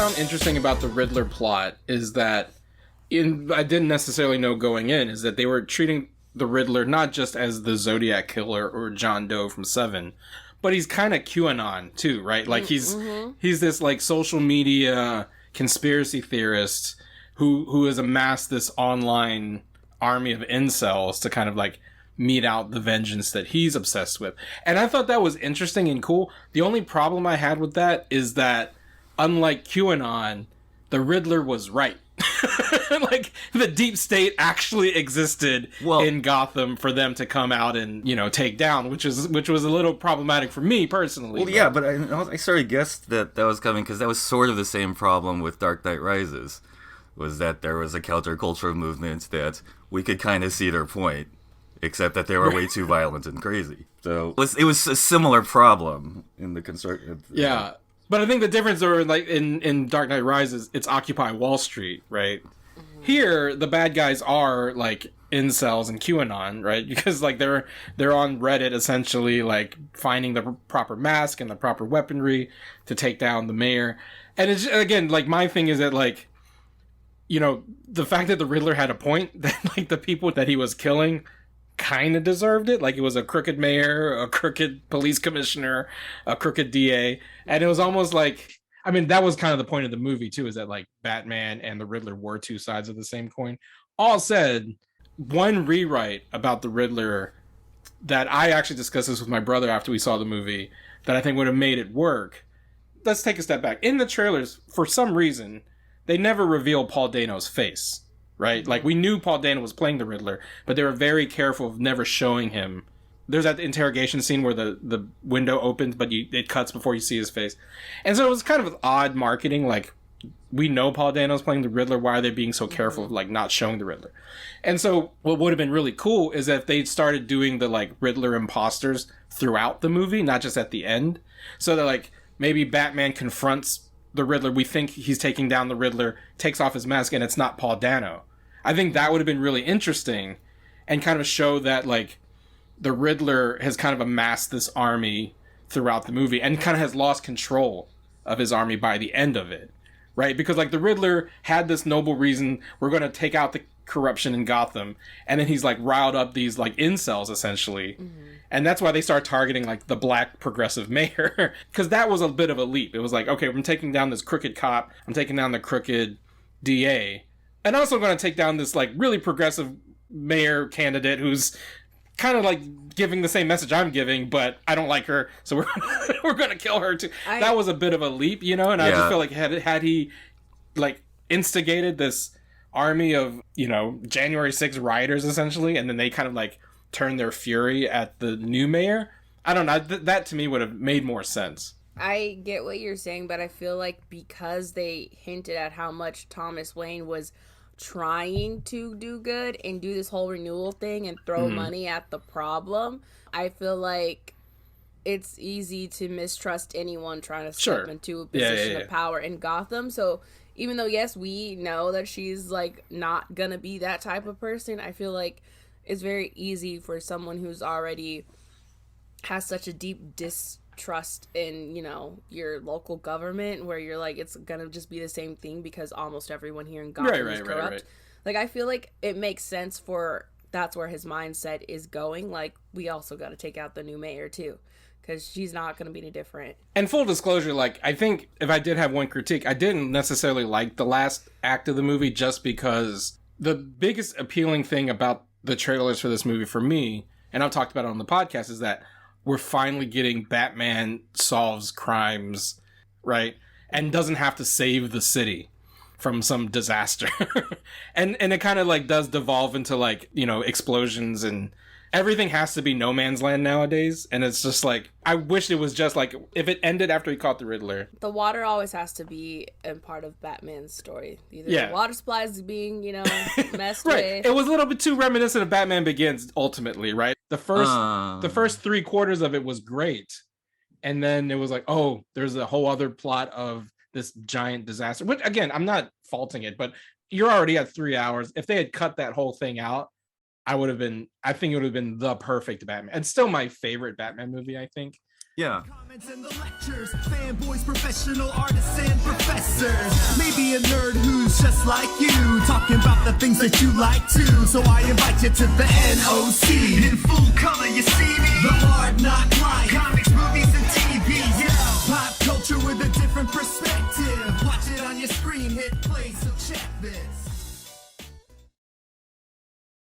found interesting about the Riddler plot is that I didn't necessarily know going in, is that they were treating the Riddler not just as the Zodiac Killer or John Doe from Seven, but he's kind of QAnon too, right? Like he's this like social media conspiracy theorist who has amassed this online army of incels to kind of like mete out the vengeance that he's obsessed with. And I thought that was interesting and cool. The only problem I had with that is that unlike QAnon, the Riddler was right. Like the deep state actually existed in Gotham for them to come out and, you know, take down, which was a little problematic for me personally. Well, yeah, but I sort of guessed that was coming because that was sort of the same problem with Dark Knight Rises, was that there was a countercultural movement that we could kind of see their point, except that they were way too violent and crazy. So it was a similar problem in the construction. Yeah. But I think the difference are like in Dark Knight Rises, it's Occupy Wall Street, right? Mm-hmm. Here, the bad guys are like incels and QAnon, right? Because like they're on Reddit essentially like finding the proper mask and the proper weaponry to take down the mayor. And it's again like my thing is that like, you know, the fact that the Riddler had a point that like the people that he was killing kind of deserved it. Like it was a crooked mayor, a crooked police commissioner, a crooked DA. And it was almost like, I mean, that was kind of the point of the movie too, is that like Batman and the Riddler were two sides of the same coin. All said, one rewrite about the Riddler that I actually discussed this with my brother after we saw the movie that I think would have made it work. Let's take a step back. In the trailers, for some reason, they never reveal Paul Dano's face. Right? Like, we knew Paul Dano was playing the Riddler, but they were very careful of never showing him. There's that interrogation scene where the window opens, but it cuts before you see his face. And so it was kind of odd marketing. Like, we know Paul Dano's playing the Riddler. Why are they being so careful of, like, not showing the Riddler? And so what would have been really cool is if they started doing the, like, Riddler imposters throughout the movie, not just at the end. So that, like, maybe Batman confronts the Riddler. We think he's taking down the Riddler, takes off his mask, and it's not Paul Dano. I think that would have been really interesting and kind of show that, like, the Riddler has kind of amassed this army throughout the movie and kind of has lost control of his army by the end of it, right? Because, like, the Riddler had this noble reason, we're going to take out the corruption in Gotham, and then he's, like, riled up these, like, incels, essentially. Mm-hmm. And that's why they start targeting, like, the black progressive mayor, because that was a bit of a leap. It was like, okay, I'm taking down this crooked cop, I'm taking down the crooked DA, and also going to take down this, like, really progressive mayor candidate who's kind of, like, giving the same message I'm giving, but I don't like her, so we're going to kill her, too. That was a bit of a leap, you know? And I just feel like had he, like, instigated this army of, you know, January 6th rioters, essentially, and then they kind of, like, turned their fury at the new mayor, I don't know. That, to me, would have made more sense. I get what you're saying, but I feel like because they hinted at how much Thomas Wayne was trying to do good and do this whole renewal thing and throw money at the problem, I feel like it's easy to mistrust anyone trying to step into a position of power in Gotham. So even though, yes, we know that she's, like, not gonna be that type of person, I feel like it's very easy for someone who's already has such a deep distrust in, you know, your local government, where you're like, it's gonna just be the same thing because almost everyone here in Gotham is corrupt. Right. Like, I feel like it makes sense for that's where his mindset is going. Like, we also got to take out the new mayor too, because she's not going to be any different. And full disclosure, like, I think if I did have one critique, I didn't necessarily like the last act of the movie, just because the biggest appealing thing about the trailers for this movie for me, and I've talked about it on the podcast, is that we're finally getting Batman solves crimes, right? And doesn't have to save the city from some disaster. and it kind of, like, does devolve into, like, you know, explosions, and everything has to be no man's land nowadays. And it's just like, I wish it was just like, if it ended after he caught the Riddler. The water always has to be a part of Batman's story. Either the water supply is being, you know, messed with. It was a little bit too reminiscent of Batman Begins, ultimately, right? The first 3 quarters of it was great. And then it was like, oh, there's a whole other plot of this giant disaster. Which, again, I'm not faulting it, but you're already at 3 hours. If they had cut that whole thing out, I think it would have been the perfect Batman. And still my favorite Batman movie, I think. Yeah. Comments in the lectures, fanboys, professional artists, and professors. just like you, talking about the things that you like too. So I invite you to the NOC. In full color, you see me. The Hard NOC Life. Comics, movies, and TV. Yeah. Pop culture with a different perspective. Watch it on your screen, hit play, so check this.